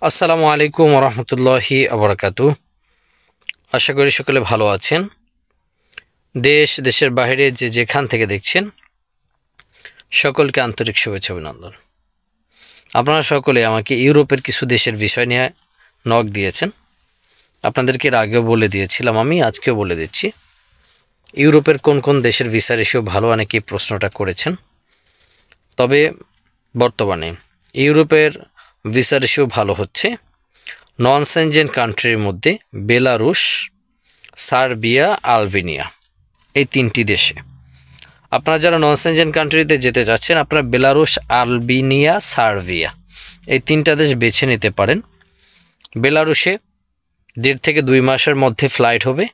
আসসালামু আলাইকুম রহমতুল্লাহি আবরাকাতু। আশা করি সকলে ভালো আছেন। দেশের বাইরে যেখান থেকে দেখছেন সকলকে আন্তরিক শুভেচ্ছা অভিনন্দন। আপনারা সকলে আমাকে ইউরোপের কিছু দেশের বিষয় নিয়ে নক দিয়েছেন। আপনাদেরকে এর আগেও বলে দিয়েছিলাম, আমি আজকেও বলে দিচ্ছি ইউরোপের কোন কোন দেশের ভিসা রেশিও ভালো, অনেকেই প্রশ্নটা করেছেন। তবে বর্তমানে ইউরোপের ভিসা রেশিও ভালো হচ্ছে নন সেনজেন কান্ট্রির মধ্যে বেলারুশ, সার্বিয়া, আলবেনিয়া, এই তিনটি দেশে। আপনারা যারা নন সেনজেন কান্ট্রিতে যেতে চাচ্ছেন, আপনারা বেলারুশ, আলবেনিয়া, সার্বিয়া এই তিনটা দেশ বেছে নিতে পারেন। বেলারুশে 1.5 থেকে 2 মাসের মধ্যে ফ্লাইট হবে,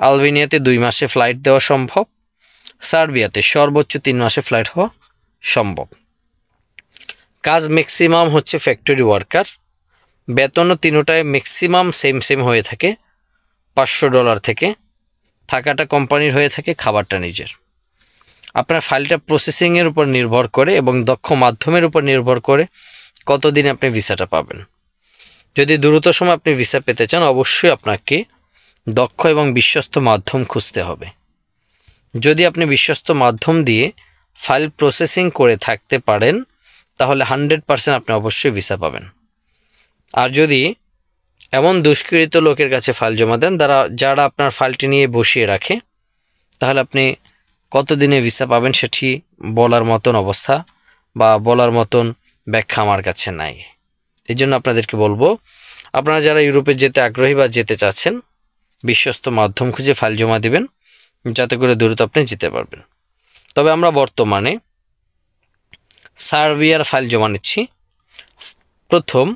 আলবেনিয়াতে 2 মাসে ফ্লাইট দেওয়া সম্ভব, সার্বিয়াতে সর্বোচ্চ 3 মাসে ফ্লাইট হওয়া সম্ভব। কাজ ম্যাক্সিমাম হচ্ছে ফ্যাক্টরি ওয়ার্কার, বেতনও তিনোটায় ম্যাক্সিমাম সেম হয়ে থাকে $500 থেকে। থাকাটা কোম্পানির হয়ে থাকে, খাবারটা নিজের। আপনার ফাইলটা প্রসেসিংয়ের উপর নির্ভর করে এবং দক্ষ মাধ্যমের উপর নির্ভর করে কতদিন আপনি ভিসাটা পাবেন। যদি দ্রুত সময় আপনি ভিসা পেতে চান, অবশ্যই আপনাকে দক্ষ এবং বিশ্বস্ত মাধ্যম খুঁজতে হবে। যদি আপনি বিশ্বস্ত মাধ্যম দিয়ে ফাইল প্রসেসিং করে থাকতে পারেন, তাহলে 100% আপনি অবশ্যই ভিসা পাবেন। আর যদি এমন দুষ্কৃত লোকের কাছে ফাইল জমা দেন যারা আপনার ফাইলটি নিয়ে বসিয়ে রাখে, তাহলে আপনি কতদিনে ভিসা পাবেন সেটি বলার মতন অবস্থা বা বলার মতন ব্যাখ্যা আমার কাছে নাই। এই জন্য আপনাদেরকে বলবো, আপনারা যারা ইউরোপে যেতে আগ্রহী বা যেতে চাচ্ছেন, বিশ্বস্ত মাধ্যম খুঁজে ফাইল জমা দেবেন, যাতে করে দ্রুত আপনি যেতে পারবেন। তবে আমরা বর্তমানে সার্বিয়ার ফাইল জমা নিচ্ছি প্রথম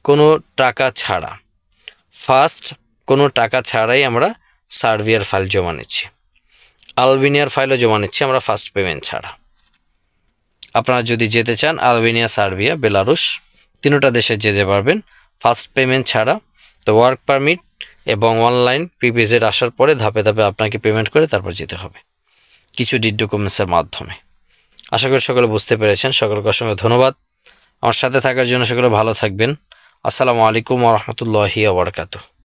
কোনো টাকা ছাড়া, কোনো টাকা ছাড়াই আমরা সার্বিয়ার ফাইল জমা নিচ্ছি। আলবেনিয়ার ফাইলও জমা নিচ্ছি আমরা ফার্স্ট পেমেন্ট ছাড়া। আপনারা যদি যেতে চান আলবেনিয়া, সার্বিয়া, বেলারুশ তিনটা দেশে যেতে পারবেন ফার্স্ট পেমেন্ট ছাড়া। তো ওয়ার্ক পারমিট এবং অনলাইন PPZ আসার পরে ধাপে ধাপে আপনাকে পেমেন্ট করে তারপর যেতে হবে কিছু ডকুমেন্টসের মাধ্যমে। আশা করি সকলে বুঝতে পেরেছেন। সকলকে অসংখ্য ধন্যবাদ আমার সাথে থাকার জন্য। সকলে ভালো থাকবেন। আসসালামু আলাইকুম ওয়া রাহমাতুল্লাহি ওয়া বারাকাতুহু।